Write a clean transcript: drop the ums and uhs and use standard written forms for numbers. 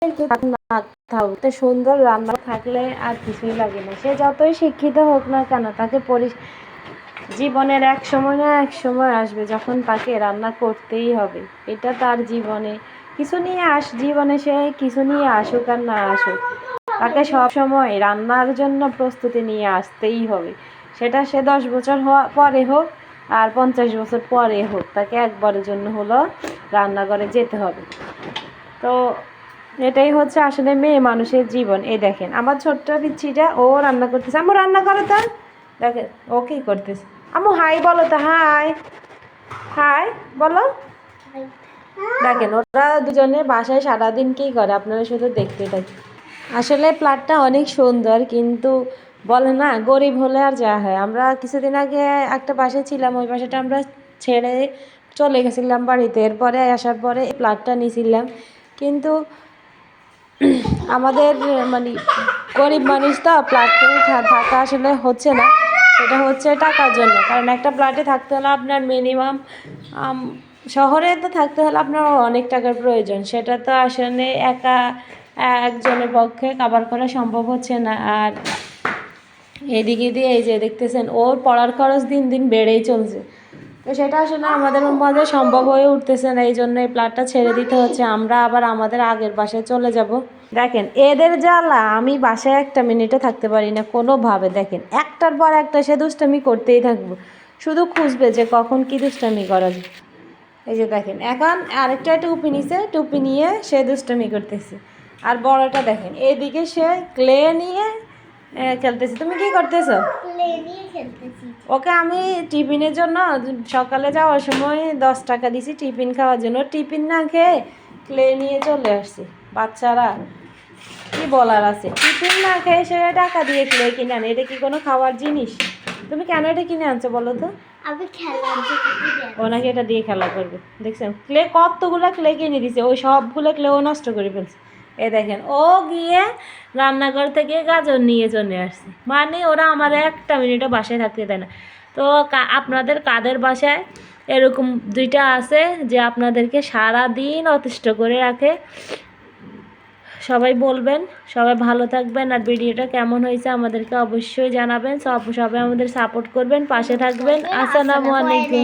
না থাকতে সুন্দর রান্না থাকলে আর কিছুই লাগে না। সে যতই শিক্ষিত হোক না কেন, তাকে জীবনের এক সময় না এক সময় আসবে যখন তাকে রান্না করতেই হবে। এটা তার জীবনে জীবনে সে কিছু নিয়ে আসুক আর না আসুক, তাকে সব সময় রান্নার জন্য প্রস্তুতি নিয়ে আসতেই হবে। সেটা সে 10 বছর পরে হোক আর 50 বছর পরে হোক, তাকে একবারের জন্য হলো রান্নাঘরে যেতে হবে। তো এটাই হচ্ছে আসলে মেয়ে মানুষের জীবন। এই দেখেন আমার ছোট্ট পিচ্ছিটা, ও রান্না করতেছে। আম্মু রান্না করো তো, দেখেন ও কি করতেছে। আম্মু হাই বলো তো, হাই হাই বলো। দেখেন ওরা দুজনে বাসায় সারাদিন কী করে আপনারা শুধু দেখতে থাকেন। আসলে প্লটটা অনেক সুন্দর, কিন্তু বলে না গরিব হলে আর যা হয়। আমরা কিছুদিন আগে একটা বাসায় ছিলাম, ওই বাসাটা আমরা ছেড়ে চলে গেছিলাম বাড়িতে। এরপরে আসার পরে এই প্লটটা নিয়েছিলাম, কিন্তু আমাদের মানে গরিব মানুষ তো, প্লটে থাকা আসলে হচ্ছে না। সেটা হচ্ছে টাকার জন্য, কারণ একটা প্লটে থাকতে হলে আপনার মিনিমাম শহরে তো থাকতে হলে আপনার অনেক টাকার প্রয়োজন। সেটা তো আসলে একজনের পক্ষে কাভার করা সম্ভব হচ্ছে না। আর এদিকে দিয়ে এই যে দেখতেছেন ওর পড়ার খরচ দিন দিন বেড়েই চলছে। তো সেটা আসলে আমাদের মাঝে সম্ভব হয়ে উঠতেছে না, এই জন্য এই প্লটটা ছেড়ে দিতে হচ্ছে। আমরা আবার আমাদের আগের বাসায় চলে যাব। দেখেন এদের জ্বালা, আমি বাসায় একটা মিনিটও থাকতে পারি না কোনোভাবে। দেখেন একটার পর একটা সে দুষ্টামি করতেই থাকবো, শুধু খুঁজবে যে কখন কি দুষ্টামি করা যায়। এই যে দেখেন এখন আরেকটা টুপি নিছে, টুপি নিয়ে সে দুষ্টামি করতেছে। আর বড়টা দেখেন এদিকে সে ক্লে নিয়ে খেলতেছে। তুমি কি করতেছো? ওকে আমি টিফিনের জন্য সকালে যাওয়ার সময় 10 টাকা দিছি টিফিন খাওয়ার জন্য। টিফিন না খেয়ে ক্লে নিয়ে চলে আসছি। বাচ্চারা কি বলার আছে, টিফিন না খেয়ে সে টাকা দিয়ে ক্লে কিনে আনে। এটা কি কোনো খাওয়ার জিনিস? তুমি কেন এটা কিনে আনছো বলো তো? ও নাকি এটা দিয়ে খেলা করবে। দেখছেন ক্লে কতগুলো ক্লে কিনে দিছে, ওই সবগুলো ক্লে ও নষ্ট করে ফেলছে। এ দেখেন ও গিয়ে রান্নাঘর থেকে গাজর নিয়ে চলে আসছে। মানে ওরা আমার একটা মিনিটও বাসায় থাকতে দেয় না। তো আপনাদের কাদের বাসায় এরকম দুইটা আছে যে আপনাদেরকে সারা দিন অতিষ্ঠ করে রাখে? সবাই বলবেন। সবাই ভালো থাকবেন। আর ভিডিওটা কেমন হয়েছে আমাদেরকে অবশ্যই জানাবেন। সবাই আমাদের সাপোর্ট করবেন, পাশে থাকবেন। আসসালামু আলাইকুম।